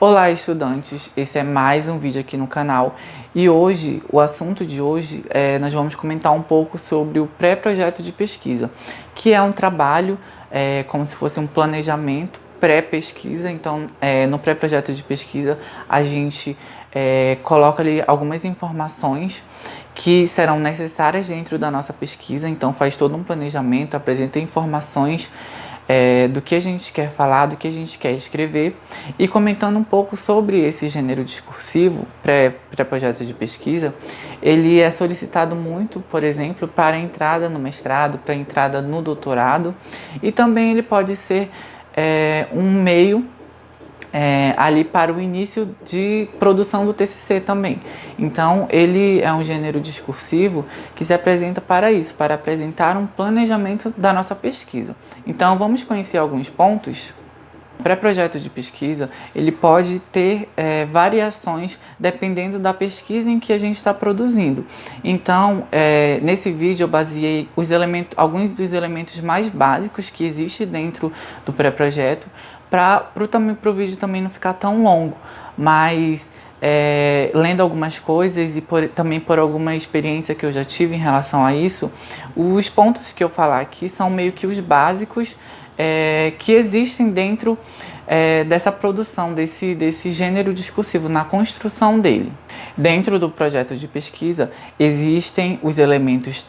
Olá, estudantes! Esse é mais um vídeo aqui no canal e hoje, o assunto de hoje, nós vamos comentar um pouco sobre o pré-projeto de pesquisa, que é um trabalho como se fosse um planejamento pré-pesquisa. Então, no pré-projeto de pesquisa, a gente coloca ali algumas informações que serão necessárias dentro da nossa pesquisa. Então, faz todo um planejamento, apresenta informações do que a gente quer falar, do que a gente quer escrever, e comentando um pouco sobre esse gênero discursivo pré-projeto de pesquisa. Ele é solicitado muito, por exemplo, para a entrada no mestrado, para a entrada no doutorado, e também ele pode ser um meio ali para o início de produção do TCC também. Então, ele é um gênero discursivo que se apresenta para isso, para apresentar um planejamento da nossa pesquisa. Então, vamos conhecer alguns pontos. O pré-projeto de pesquisa, ele pode ter variações dependendo da pesquisa em que a gente está produzindo. Então, nesse vídeo eu baseei alguns dos elementos mais básicos que existem dentro do pré-projeto, para o vídeo também não ficar tão longo, mas lendo algumas coisas e também por alguma experiência que eu já tive em relação a isso, os pontos que eu falar aqui são meio que os básicos que existem dentro dessa produção, desse gênero discursivo, na construção dele. Dentro do projeto de pesquisa, existem os elementos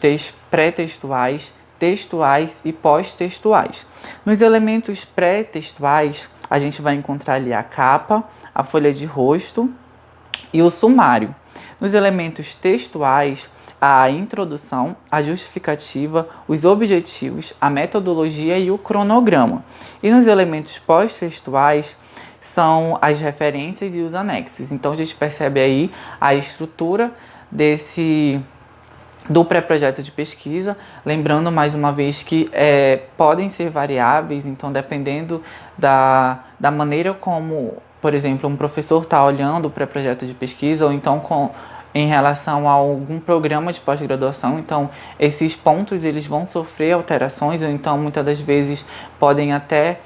pré-textuais, textuais e pós-textuais. Nos elementos pré-textuais, a gente vai encontrar ali a capa, a folha de rosto e o sumário. Nos elementos textuais, a introdução, a justificativa, os objetivos, a metodologia e o cronograma. E nos elementos pós-textuais, são as referências e os anexos. Então, a gente percebe aí a estrutura do pré-projeto de pesquisa, lembrando mais uma vez que podem ser variáveis. Então, dependendo da maneira como, por exemplo, um professor está olhando o pré-projeto de pesquisa, ou então em relação a algum programa de pós-graduação, então esses pontos eles vão sofrer alterações, ou então muitas das vezes podem até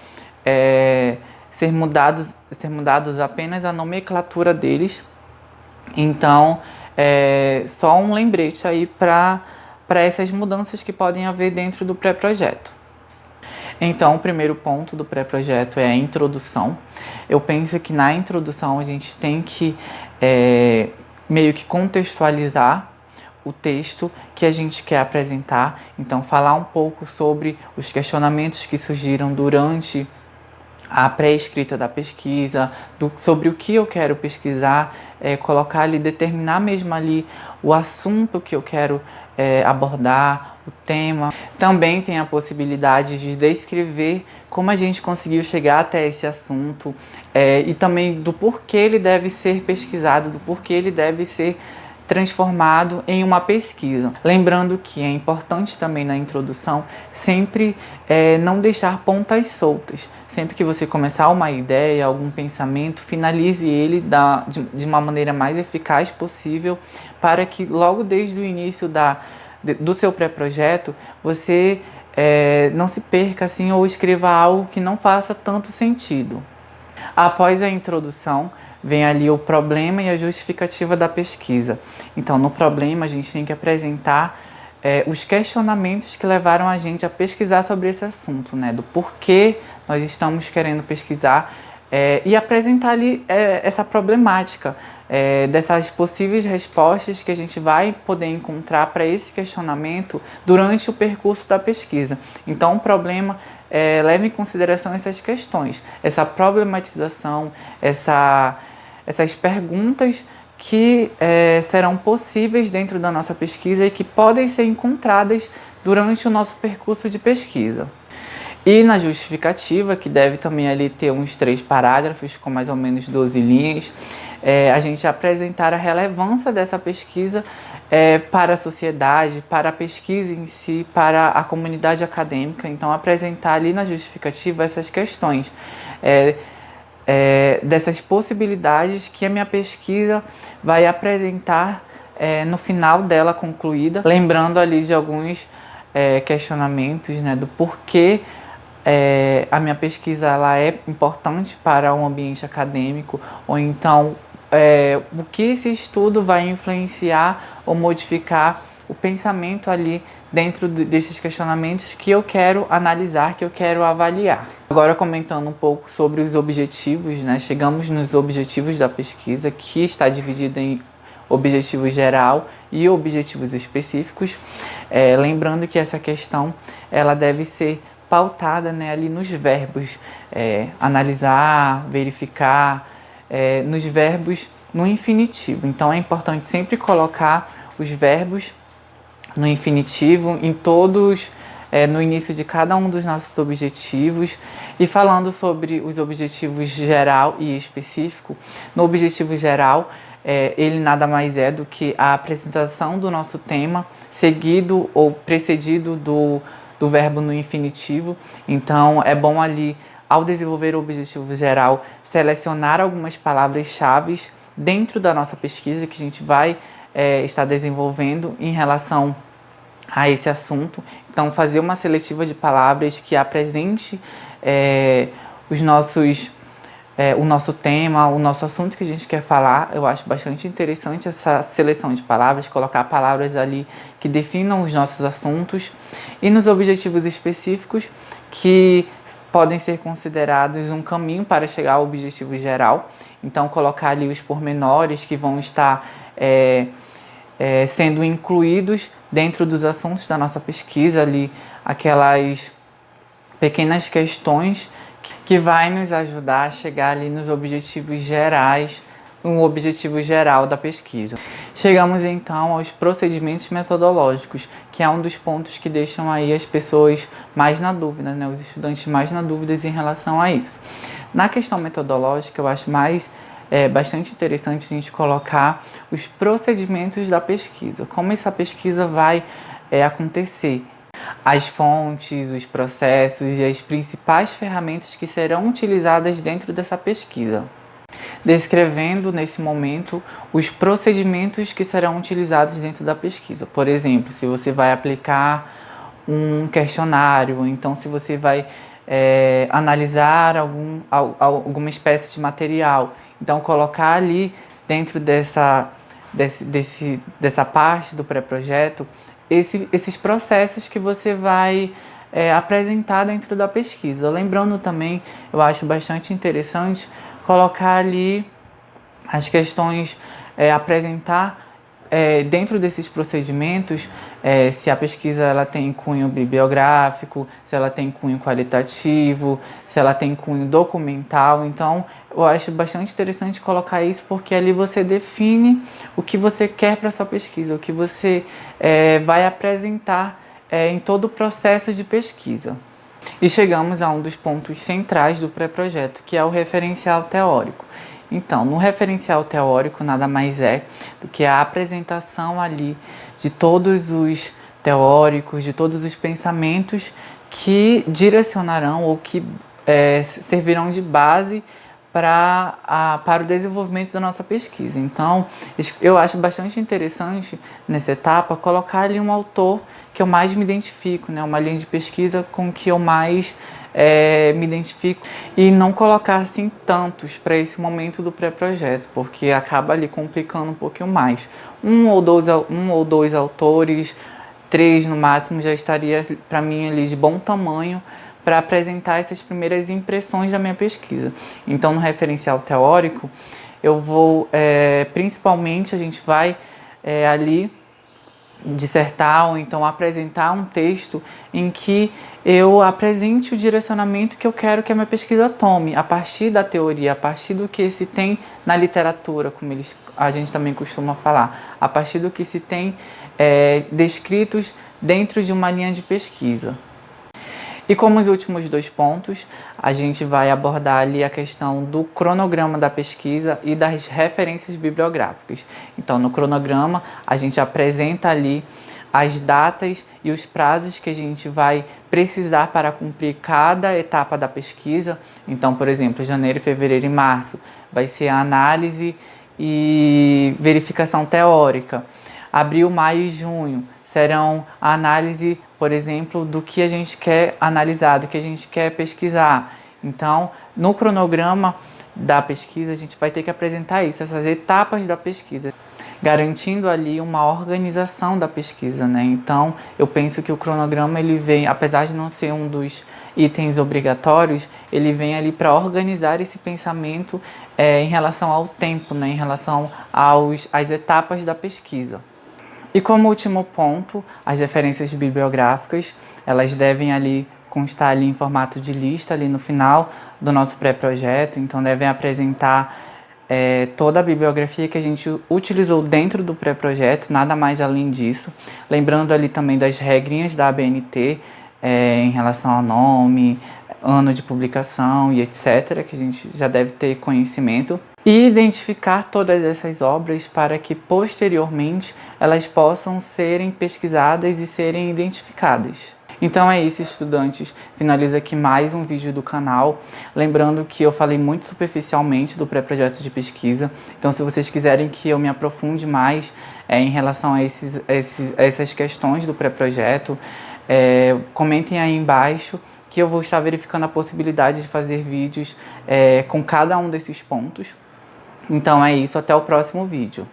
ser mudados apenas a nomenclatura deles. Então, só um lembrete aí para essas mudanças que podem haver dentro do pré-projeto. Então, o primeiro ponto do pré-projeto é a introdução. Eu penso que na introdução a gente tem que meio que contextualizar o texto que a gente quer apresentar. Então, falar um pouco sobre os questionamentos que surgiram durante a pré-escrita da pesquisa, sobre o que eu quero pesquisar, colocar ali, determinar mesmo ali o assunto que eu quero abordar, o tema. Também tem a possibilidade de descrever como a gente conseguiu chegar até esse assunto, e também do porquê ele deve ser pesquisado, do porquê ele deve ser transformado em uma pesquisa. Lembrando que é importante também na introdução sempre não deixar pontas soltas. Sempre que você começar uma ideia, algum pensamento, finalize ele de uma maneira mais eficaz possível, para que logo desde o início do seu pré-projeto você não se perca assim, ou escreva algo que não faça tanto sentido. Após a introdução, vem ali o problema e a justificativa da pesquisa. Então, no problema, a gente tem que apresentar os questionamentos que levaram a gente a pesquisar sobre esse assunto, né? Do porquê nós estamos querendo pesquisar, e apresentar ali essa problemática, dessas possíveis respostas que a gente vai poder encontrar para esse questionamento durante o percurso da pesquisa. Então, o problema leva em consideração essas questões, essa problematização, essas perguntas que serão possíveis dentro da nossa pesquisa e que podem ser encontradas durante o nosso percurso de pesquisa. E na justificativa, que deve também ali ter uns 3 parágrafos com mais ou menos 12 linhas, a gente apresentar a relevância dessa pesquisa para a sociedade, para a pesquisa em si, para a comunidade acadêmica. Então, apresentar ali na justificativa essas questões, dessas possibilidades que a minha pesquisa vai apresentar no final dela concluída, lembrando ali de alguns questionamentos, né, do porquê a minha pesquisa ela é importante para o ambiente acadêmico, ou então o que esse estudo vai influenciar ou modificar o pensamento ali dentro desses questionamentos que eu quero analisar, que eu quero avaliar. Agora comentando um pouco sobre os objetivos, né? Chegamos nos objetivos da pesquisa, que está dividido em objetivo geral e objetivos específicos. Lembrando que essa questão ela deve ser pautada, né, ali nos verbos, analisar, verificar, nos verbos no infinitivo. Então é importante sempre colocar os verbos no infinitivo em todos, no início de cada um dos nossos objetivos. E falando sobre os objetivos geral e específico, no objetivo geral, ele nada mais é do que a apresentação do nosso tema, seguido ou precedido do verbo no infinitivo. Então é bom ali, ao desenvolver o objetivo geral, selecionar algumas palavras-chave dentro da nossa pesquisa que a gente vai estar desenvolvendo em relação a esse assunto. Então fazer uma seletiva de palavras que apresente o nosso tema, o nosso assunto que a gente quer falar. Eu acho bastante interessante essa seleção de palavras, colocar palavras ali que definam os nossos assuntos. E nos objetivos específicos, que podem ser considerados um caminho para chegar ao objetivo geral. Então colocar ali os pormenores que vão estar sendo incluídos dentro dos assuntos da nossa pesquisa, ali aquelas pequenas questões que vai nos ajudar a chegar ali nos objetivos gerais, no objetivo geral da pesquisa. Chegamos então aos procedimentos metodológicos, que é um dos pontos que deixam aí as pessoas mais na dúvida, né? Os estudantes mais na dúvida em relação a isso. Na questão metodológica, eu acho bastante interessante a gente colocar os procedimentos da pesquisa, como essa pesquisa vai acontecer, as fontes, os processos e as principais ferramentas que serão utilizadas dentro dessa pesquisa, descrevendo nesse momento os procedimentos que serão utilizados dentro da pesquisa. Por exemplo, se você vai aplicar um questionário, então se você vai analisar alguma espécie de material, então colocar ali dentro dessa parte do pré-projeto esses processos que você vai apresentar dentro da pesquisa. Lembrando também, eu acho bastante interessante colocar ali as questões, apresentar dentro desses procedimentos, se a pesquisa ela tem cunho bibliográfico, se ela tem cunho qualitativo, se ela tem cunho documental. Então, eu acho bastante interessante colocar isso, porque ali você define o que você quer para sua pesquisa, o que você vai apresentar em todo o processo de pesquisa. E chegamos a um dos pontos centrais do pré-projeto, que é o referencial teórico. Então, no referencial teórico, nada mais é do que a apresentação ali de todos os teóricos, de todos os pensamentos que direcionarão ou que servirão de base para o desenvolvimento da nossa pesquisa. Então, eu acho bastante interessante nessa etapa colocar ali um autor que eu mais me identifico, né? Uma linha de pesquisa com que eu mais me identifico, e não colocar assim tantos para esse momento do pré-projeto, porque acaba ali complicando um pouquinho mais. Um ou dois autores, 3 no máximo, já estaria para mim ali de bom tamanho para apresentar essas primeiras impressões da minha pesquisa. Então, no referencial teórico, eu vou, principalmente, a gente vai ali dissertar ou então apresentar um texto em que eu apresente o direcionamento que eu quero que a minha pesquisa tome, a partir da teoria, a partir do que se tem na literatura, como a gente também costuma falar, a partir do que se tem descritos dentro de uma linha de pesquisa. E como os últimos 2 pontos, a gente vai abordar ali a questão do cronograma da pesquisa e das referências bibliográficas. Então, no cronograma, a gente apresenta ali as datas e os prazos que a gente vai precisar para cumprir cada etapa da pesquisa. Então, por exemplo, janeiro, fevereiro e março vai ser a análise e verificação teórica. Abril, maio e junho serão a análise por exemplo, do que a gente quer analisar, do que a gente quer pesquisar. Então, no cronograma da pesquisa, a gente vai ter que apresentar isso, essas etapas da pesquisa, garantindo ali uma organização da pesquisa, né? Então, eu penso que o cronograma, ele vem, apesar de não ser um dos itens obrigatórios, ele vem ali para organizar esse pensamento em relação ao tempo, né? Em relação às etapas da pesquisa. E como último ponto, as referências bibliográficas, elas devem ali constar ali em formato de lista ali no final do nosso pré-projeto, então devem apresentar toda a bibliografia que a gente utilizou dentro do pré-projeto, nada mais além disso. Lembrando ali também das regrinhas da ABNT em relação ao nome, ano de publicação e etc., que a gente já deve ter conhecimento. E identificar todas essas obras para que posteriormente elas possam serem pesquisadas e serem identificadas. Então é isso, estudantes. Finaliza aqui mais um vídeo do canal. Lembrando que eu falei muito superficialmente do pré-projeto de pesquisa. Então, se vocês quiserem que eu me aprofunde mais em relação a essas questões do pré-projeto, comentem aí embaixo que eu vou estar verificando a possibilidade de fazer vídeos com cada um desses pontos. Então é isso, até o próximo vídeo.